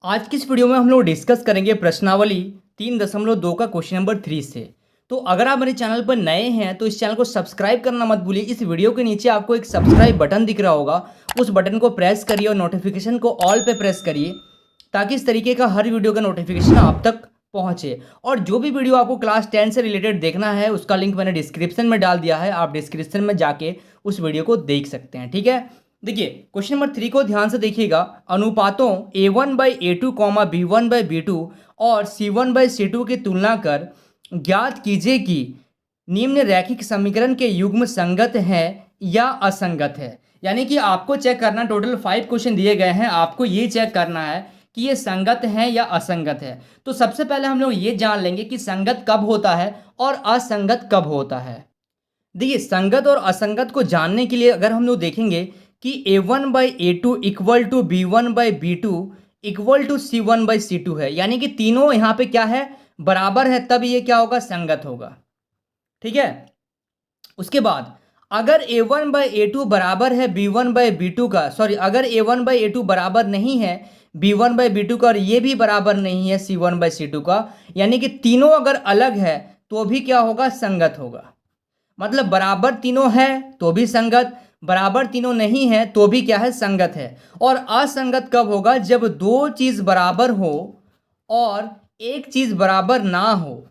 आज की इस वीडियो में हम लोग डिस्कस करेंगे प्रश्नावली 3.2 का क्वेश्चन नंबर 3 से। तो अगर आप मेरे चैनल पर नए हैं तो इस चैनल को सब्सक्राइब करना मत भूलिए। इस वीडियो के नीचे आपको एक सब्सक्राइब बटन दिख रहा होगा, उस बटन को प्रेस करिए और नोटिफिकेशन को ऑल पे प्रेस करिए ताकि इस तरीके का हर वीडियो का नोटिफिकेशन आप तक पहुंचे। और जो भी वीडियो आपको क्लास 10 से रिलेटेड देखना है उसका लिंक मैंने डिस्क्रिप्शन में डाल दिया है, आप डिस्क्रिप्शन में जाके उस वीडियो को देख सकते हैं। ठीक है, देखिए क्वेश्चन नंबर 3 को ध्यान से देखिएगा। अनुपातों a1/a2 b1/b2 और c1/c2 की तुलना कर ज्ञात कीजिए कि निम्न रैखिक समीकरण के युग्म संगत है या असंगत है। यानी कि आपको चेक करना, टोटल 5 क्वेश्चन दिए गए हैं, आपको ये चेक करना है कि ये संगत है या असंगत है। तो सबसे पहले हम लोग ये जान लेंगे कि संगत कब होता है और असंगत कब होता है। देखिए संगत और असंगत को जानने के लिए अगर हम लोग देखेंगे कि a1/a2 equal to b1/b2 equal to c1/c2 है, यानी कि तीनों यहाँ पे क्या है, बराबर है, तब ये क्या होगा, संगत होगा। ठीक है, उसके बाद अगर a1/a2 बराबर है b1/b2 का, सॉरी, अगर a1/a2 बराबर नहीं है b1/b2 का और ये भी बराबर नहीं है c1/c2 का, यानी कि तीनों अगर अलग है तो भी क्या होगा, संगत होगा। मतलब बराबर तीनों है तो भी संगत, बराबर तीनों नहीं है तो भी क्या है, संगत है। और असंगत कब होगा, जब दो चीज बराबर हो और एक चीज बराबर ना हो।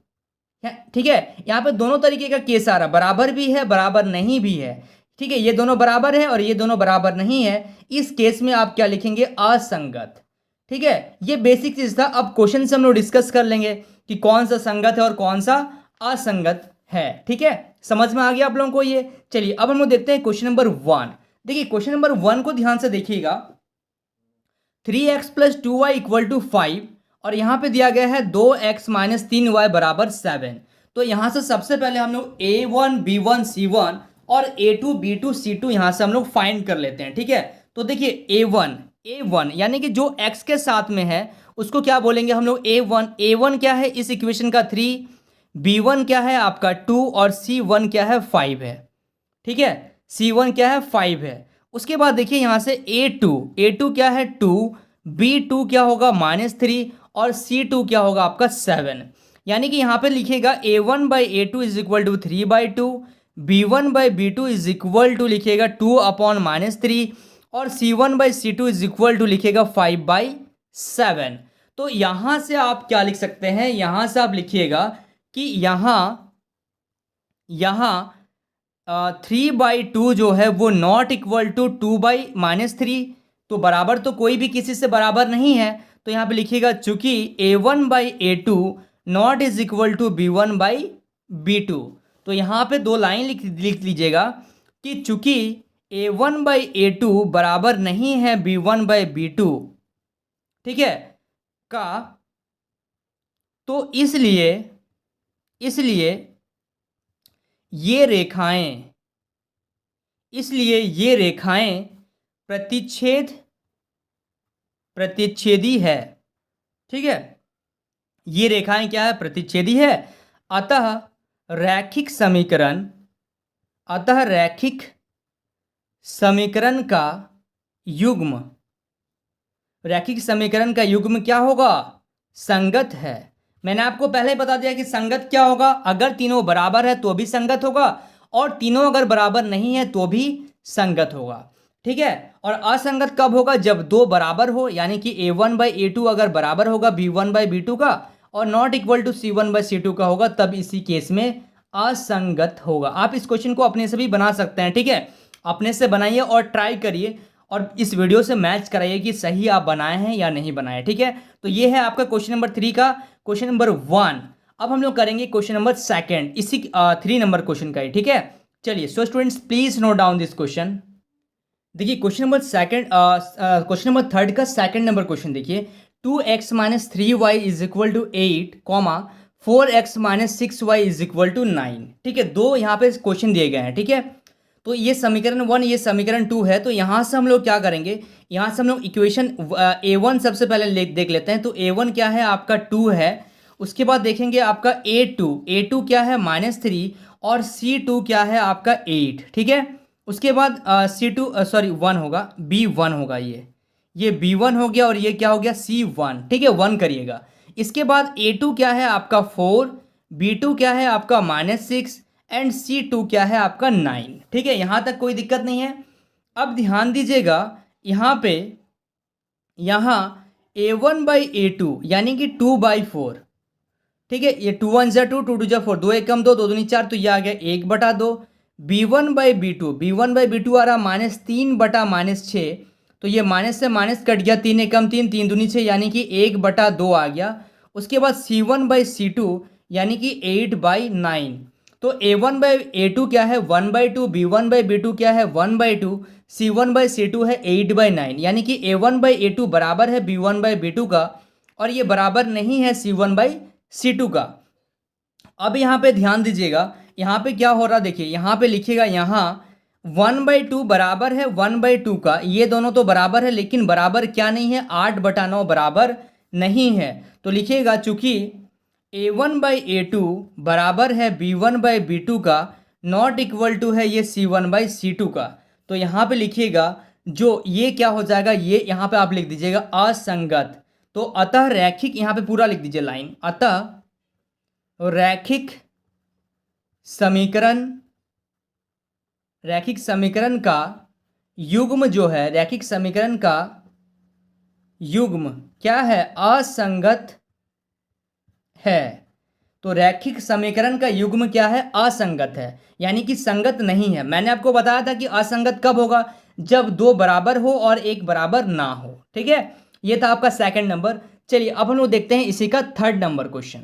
ठीक है, यहाँ पे दोनों तरीके का केस आ रहा, बराबर भी है बराबर नहीं भी है। ठीक है, ये दोनों बराबर है और ये दोनों बराबर नहीं है, इस केस में आप क्या लिखेंगे, असंगत। ठीक है, ये बेसिक चीज था। अब क्वेश्चन से हम लोग डिस्कस कर लेंगे कि कौन सा संगत है और कौन सा असंगत है। ठीक है, समझ में आ गया आप लोगों को ये। चलिए अब हम लोग देखते हैं क्वेश्चन नंबर 1। देखिए क्वेश्चन नंबर 1 को ध्यान से देखिएगा। 3x + 2y = 5 और यहां पे दिया गया है 2x - 3y = 7। तो यहां से सबसे पहले हम लोग a1 b1 c1 और a2 b2 c2 यहां से हम लोग फाइंड कर लेते हैं। ठीक है, तो देखिए a1 यानी कि जो x के साथ में है उसको क्या बोलेंगे हम लोग, a1 क्या है इस इक्वेशन का 3, b1 क्या है आपका 2 और c1 क्या है 5 है। ठीक है, c1 क्या है 5 है। उसके बाद देखिए यहाँ से a2 क्या है 2, b2 क्या होगा -3 और c2 क्या होगा आपका 7। यानी कि यहाँ पे लिखिएगा a1/a2 = 3/2, b1/b2 लिखिएगा 2/-3 और c1/c2 लिखिएगा 5/7। तो यहाँ से आप क्या लिख सकते हैं, यहाँ से आप लिखिएगा कि यहाँ 3/2 जो है वो नॉट इक्वल टू 2/-3, तो बराबर तो कोई भी किसी से बराबर नहीं है। तो यहाँ पे लिखिएगा चूंकि a1/a2 not is equal to b1/b2। तो यहाँ पे दो लाइन लिख लीजिएगा कि चूंकि a1/a2 बराबर नहीं है b1/b2, ठीक है, का, तो इसलिए ये रेखाएं प्रतिच्छेदी है। ठीक है, ये रेखाएं क्या है, प्रतिच्छेदी है। अतः रैखिक समीकरण का युग्म क्या होगा, संगत है। मैंने आपको पहले ही बता दिया कि संगत क्या होगा, अगर तीनों बराबर है तो भी संगत होगा और तीनों अगर बराबर नहीं है तो भी संगत होगा। ठीक है, और असंगत कब होगा, जब दो बराबर हो, यानी कि a1/a2 अगर बराबर होगा b1/b2 का और नॉट इक्वल टू c1/c2 का होगा, तब इसी केस में असंगत होगा। आप इस क्वेश्चन को अपने से भी बना सकते हैं। ठीक है, अपने से बनाइए और ट्राई करिए और इस वीडियो से मैच कराइए कि सही आप बनाए हैं या नहीं बनाए। ठीक है, तो ये है आपका क्वेश्चन नंबर 3 का क्वेश्चन नंबर 1। अब हम लोग करेंगे क्वेश्चन नंबर 2 इसी 3 नंबर क्वेश्चन का ही। ठीक है, चलिए so students please note down this question. देखिए क्वेश्चन नंबर 3 का 2 नंबर क्वेश्चन देखिए। 2x - 3y = 8, 4x - 6y = 9। ठीक है, दो यहाँ पे क्वेश्चन दिए गए हैं। ठीक है, तो ये समीकरण 1, ये समीकरण 2 है। तो यहाँ से हम लोग क्या करेंगे, यहाँ से हम लोग इक्वेशन a1 सबसे पहले देख लेते हैं। तो a1 क्या है आपका 2 है। उसके बाद देखेंगे आपका a2 क्या है -3 और c2 क्या है आपका 8। ठीक है, उसके बाद c2 1 होगा, b1 होगा, ये B1 हो गया और ये क्या हो गया C1, ठीक है 1 करिएगा। इसके बाद A2 क्या है आपका 4, B2 क्या है आपका -6 एंड C2 क्या है आपका 9, ठीक है यहाँ तक कोई दिक्कत नहीं है। अब ध्यान दीजिएगा यहाँ पे, यहाँ A1/A2 यानी कि 2/4, ठीक है ये 2 1 जा 2, 2 2 जा 4, 2 1 कम 2, 2 दूनी 4, तो ये आ गया 1/2। B1/B2 आ रहा -3/-6, तो ये माइनस से माइनस कट गया, 3 1 कम 3, 3 दूनी 6 यानी कि 1/2 आ गया। उसके बाद C1/C2 यानी कि 8/9, तो A1/A2 क्या है 1/2, B1/B2 क्या है 1/2, C1/C2 है 8/9, यानी कि A1/A2 बराबर है B1/B2 का और ये बराबर नहीं है C1/C2 का। अब यहाँ पे ध्यान दीजिएगा, यहाँ पे क्या हो रहा देखिए, यहाँ पे लिखिएगा, यहाँ 1/2 बराबर है 1/2 का, ये दोनों तो बराबर है लेकिन बराबर क्या नहीं है 8/9 बराबर नहीं है। तो लिखिएगा चूंकि A1/A2 बराबर है B1/B2 का, नॉट इक्वल टू है ये C1/C2 का। तो यहाँ पे लिखिएगा जो ये क्या हो जाएगा, ये यहाँ पे आप लिख दीजिएगा असंगत। तो अतः रैखिक, यहाँ पे पूरा लिख दीजिए लाइन, अतः रैखिक समीकरण का युग्म जो है, रैखिक समीकरण का युग्म क्या है असंगत है। तो रैखिक समीकरण का युग्म क्या है असंगत है, यानी कि संगत नहीं है। मैंने आपको बताया था कि असंगत कब होगा, जब दो बराबर हो और एक बराबर ना हो, ठीक है। ये था आपका सेकंड नंबर। चलिए अब हम लोग देखते हैं इसी का थर्ड नंबर क्वेश्चन।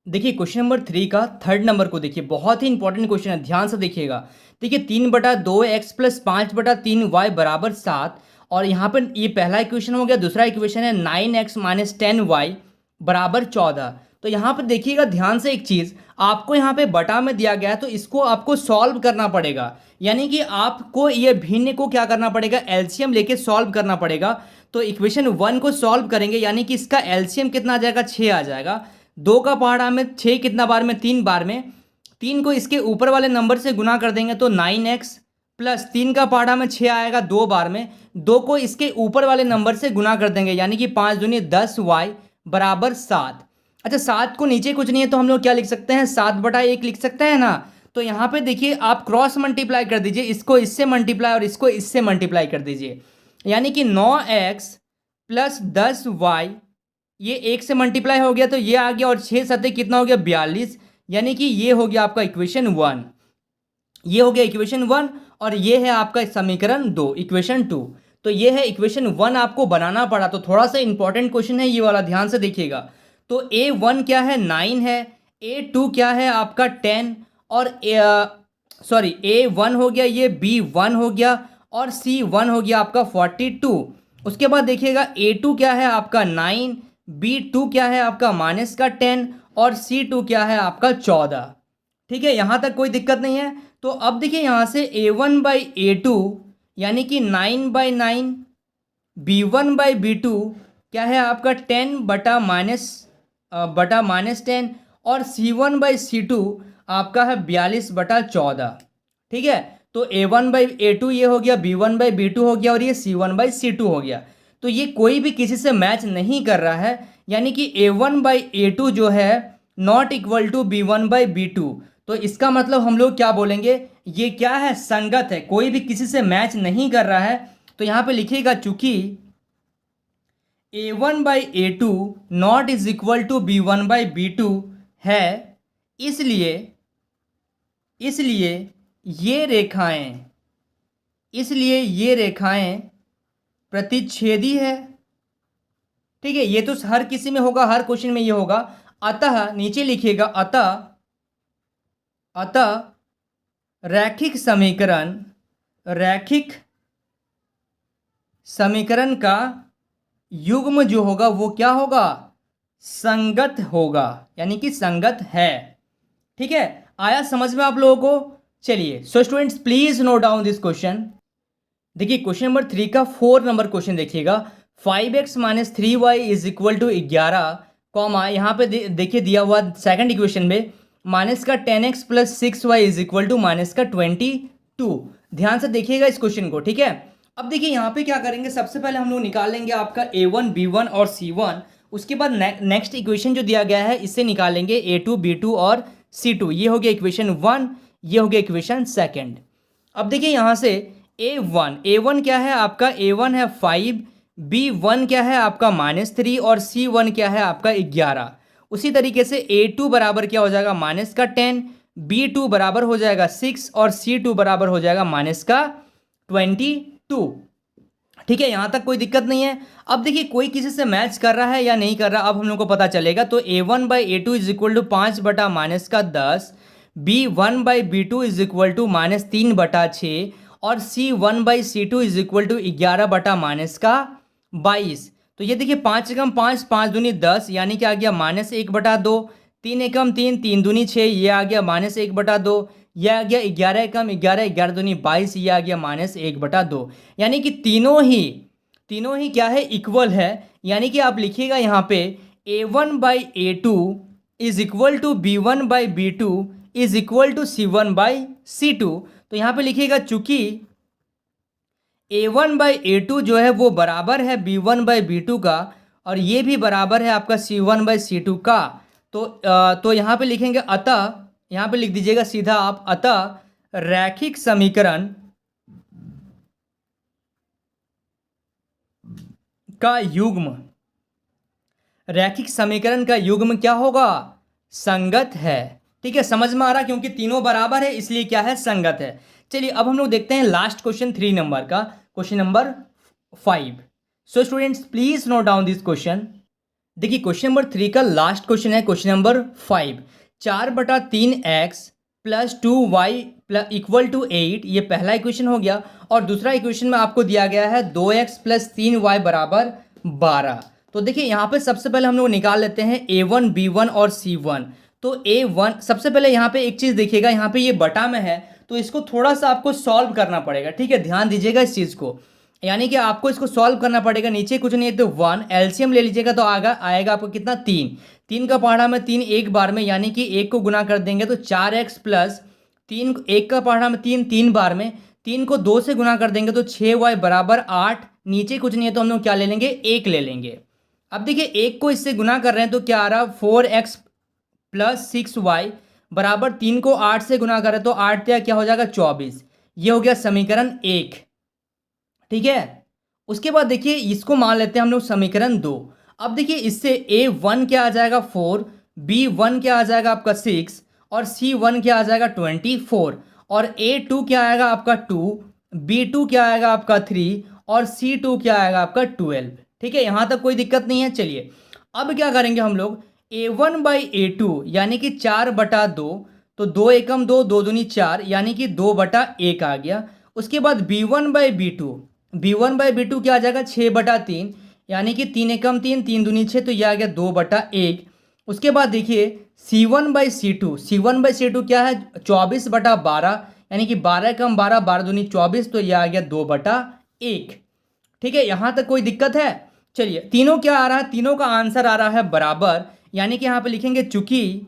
देखिए क्वेश्चन नंबर 3 का थर्ड नंबर को देखिए, बहुत ही इंपॉर्टेंट क्वेश्चन है, ध्यान से देखिएगा। देखिए 3/2x + 5/3y = 7, और यहाँ पर ये पहला इक्वेशन हो गया। दूसरा इक्वेशन है 9x - 10y = 14। तो यहाँ पर देखिएगा ध्यान से एक चीज़, आपको यहाँ पे बटा में दिया गया है तो इसको आपको सॉल्व करना पड़ेगा, यानी कि आपको ये भिन्न को क्या करना पड़ेगा, एलसीएम लेके सॉल्व करना पड़ेगा। तो इक्वेशन 1 को सॉल्व करेंगे, यानी कि इसका एलसीएम कितना आ जाएगा 6 आ जाएगा। 2 का पहाड़ा में 6 कितना बार में 3 बार में, 3 को इसके ऊपर वाले नंबर से गुना कर देंगे तो 9x प्लस 3 का पहाड़ा में 6 आएगा 2 बार में, 2 को इसके ऊपर वाले नंबर से गुना कर देंगे, यानी कि 5 दूनी 10y = 7। अच्छा 7 को नीचे कुछ नहीं है तो हम लोग क्या लिख सकते हैं 7/1 लिख सकते हैं ना। तो यहाँ पे देखिए आप क्रॉस मल्टीप्लाई कर दीजिए, इसको इससे मल्टीप्लाई और इसको इससे मल्टीप्लाई कर दीजिए, यानी कि 9x + 10y, ये 1 से मल्टीप्लाई हो गया तो ये आ गया, और 6 7 कितना हो गया 42, यानी कि ये हो गया आपका इक्वेशन 1। ये हो गया इक्वेशन 1 और ये है आपका समीकरण 2, इक्वेशन 2। तो ये है इक्वेशन 1 आपको बनाना पड़ा, तो थोड़ा सा इंपॉर्टेंट क्वेश्चन है ये वाला, ध्यान से देखिएगा। तो A1 क्या है 9 है, A2 क्या है आपका 10, और A1 हो गया, ये B1 हो गया, और C1 हो गया आपका 42। उसके बाद देखिएगा A2 क्या है आपका 9, B2 क्या है आपका -10, और C2 क्या है आपका 14, ठीक है यहाँ तक कोई दिक्कत नहीं है। तो अब देखिए यहाँ से A1/A2 यानी कि 9/9, B1/B2 क्या है आपका 10/-10, और C1/C2 आपका है 42/14, ठीक है। तो A1/A2 ये हो गया, B1/B2 हो गया, और ये C1/C2 हो गया। तो ये कोई भी किसी से मैच नहीं कर रहा है, यानी कि A1/A2 जो है नॉट इक्वल टू B1/B2। तो इसका मतलब हम लोग क्या बोलेंगे, ये क्या है संगत है, कोई भी किसी से मैच नहीं कर रहा है। तो यहाँ पे लिखिएगा चूंकि A1/A2 not is equal to B1/B2 है, इसलिए ये रेखाएं प्रतिच्छेदी है, ठीक है। ये तो हर किसी में होगा, हर क्वेश्चन में ये होगा। अतः नीचे लिखिएगा अतः रैखिक समीकरण का युग्म जो होगा वो क्या होगा, संगत होगा, यानी कि संगत है, ठीक है। आया समझ में आप लोगों को। चलिए so students please note down this question. देखिए क्वेश्चन नंबर 3 का 4 नंबर क्वेश्चन देखिएगा, 5x - 3y = 11, कॉमा यहाँ पे देखिए दिया हुआ सेकंड इक्वेशन में -10x + 6y = -22। ध्यान से देखिएगा इस क्वेश्चन को, ठीक है। अब देखिए यहाँ पे क्या करेंगे, सबसे पहले हम लोग निकालेंगे आपका A1 B1 और C1। उसके बाद नेक्स्ट इक्वेशन जो दिया गया है इससे निकालेंगे A2 B2 और C2। ये हो गया इक्वेशन 1, ये हो गया इक्वेशन सेकंड। अब देखिए यहाँ से A1 क्या है आपका, A1 है 5, B1 क्या है आपका -3 और C1 क्या है आपका 11। उसी तरीके से A2 बराबर क्या हो जाएगा -10, B2 बराबर हो जाएगा 6 और C2 बराबर हो जाएगा -22। ठीक है, यहाँ तक कोई दिक्कत नहीं है। अब देखिए कोई किसी से मैच कर रहा है या नहीं कर रहा, अब हम लोग को पता चलेगा। तो A1/A2 is equal to 5/-10, B1/B2 is equal to -3/6 और C1/C2 इज इक्वल टू 11/-22। तो ये देखिए 5 एकम 5, 5 दूनी 10, यानी कि आ गया -1/2। 3 एकम 3, 3 दूनी 6, ये आ गया -1/2। यह आ गया 11 एकम 11, 11 दूनी 22, ये आ गया -1/2। यानी कि तीनों ही क्या है, इक्वल है। यानी कि आप लिखिएगा यहाँ पे A1/A2 is equal to B1/B2 is equal to C1/C2। तो यहाँ पे लिखिएगा चूंकि A1/A2 जो है वो बराबर है B1/B2 का, और ये भी बराबर है आपका C1/C2 का। तो यहाँ पे लिखेंगे अतः, यहाँ पे लिख दीजिएगा सीधा आप, अतः रैखिक समीकरण का युग्म, रैखिक समीकरण का युग्म क्या होगा, संगत है। ठीक है, समझ में आ रहा, क्योंकि तीनों बराबर है इसलिए क्या है, संगत है। चलिए अब हम लोग देखते हैं लास्ट क्वेश्चन 3 नंबर का, question number 5। So students please note down this question. देखिए क्वेश्चन नंबर 3 का लास्ट क्वेश्चन है, क्वेश्चन नंबर 5। 4/3x + 2y = 8, ये पहला इक्वेशन हो गया। और दूसरा इक्वेशन में आपको दिया गया है 2x + 3y = 12। तो देखिए यहाँ पे सबसे पहले हम लोग निकाल लेते हैं A1 B1 और C1। तो A1, सबसे पहले यहाँ पे एक चीज़ देखिएगा, यहाँ पे ये बटा में है तो इसको थोड़ा सा आपको सॉल्व करना पड़ेगा। ठीक है, ध्यान दीजिएगा इस चीज़ को, यानी कि आपको इसको सॉल्व करना पड़ेगा। नीचे कुछ नहीं है तो 1 एलसीएम ले लीजिएगा, तो आएगा आपको कितना, 3। 3 का पहाड़ा में 3 एक बार में, यानी कि 1 को गुना कर देंगे तो 4x + 3, 1 का पहाड़ा में 3 3 बार में, 3 को 2 से गुना कर देंगे तो 6y = 8। नीचे कुछ नहीं है तो हम लोग क्या ले लेंगे, 1 ले लेंगे। अब देखिए 1 को इससे गुना कर रहे हैं तो क्या आ रहा, 4x + 6y = 3 को 8 से गुना करें तो 8 क्या हो जाएगा, 24। ये हो गया समीकरण 1। ठीक है, उसके बाद देखिए इसको मान लेते हैं हम लोग समीकरण 2। अब देखिए इससे A1 क्या आ जाएगा 4, B1 क्या आ जाएगा आपका 6 और C1 क्या आ जाएगा 24, और A2 क्या आएगा आपका 2, B2 क्या आएगा आपका 3 और C2 क्या आएगा आपका 12। ठीक है, यहाँ तक कोई दिक्कत नहीं है। चलिए अब क्या करेंगे हम लोग, A1/A2 यानी कि 4/2, तो 2 एकम 2, 2 दूनी 4, यानी कि 2/1 आ गया। उसके बाद B1/B2 क्या आ जाएगा, 6/3, यानी कि 3 एकम 3, 3 दूनी 6, तो यह आ गया 2/1। उसके बाद देखिए C1/C2 क्या है, 24/12, यानी कि 12 एकम 12, 12 दूनी 24, तो यह आ गया 2/1। ठीक है, यहाँ तक कोई दिक्कत है। चलिए तीनों क्या आ रहा है, तीनों का आंसर आ रहा है बराबर, यानी कि यहाँ पे लिखेंगे चूंकि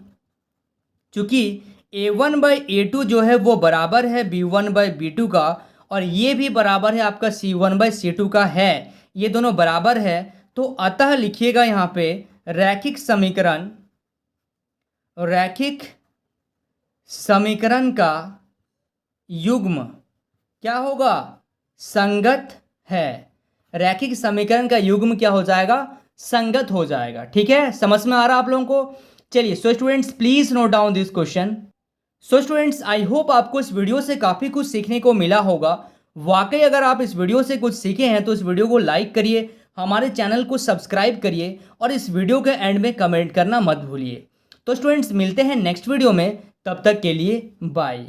A1/A2 जो है वो बराबर है B1/B2 का, और ये भी बराबर है आपका C1/C2 का है, ये दोनों बराबर है। तो अतः लिखिएगा यहाँ पे रैखिक समीकरण का युग्म क्या होगा, संगत है। रैखिक समीकरण का युग्म क्या हो जाएगा, संगत हो जाएगा। ठीक है, समझ में आ रहा आप लोगों को। चलिए so students please note down this question. So students I hope आपको इस वीडियो से काफ़ी कुछ सीखने को मिला होगा। वाकई अगर आप इस वीडियो से कुछ सीखे हैं तो इस वीडियो को लाइक करिए, हमारे चैनल को सब्सक्राइब करिए, और इस वीडियो के एंड में कमेंट करना मत भूलिए। तो स्टूडेंट्स मिलते हैं नेक्स्ट वीडियो में, तब तक के लिए बाय।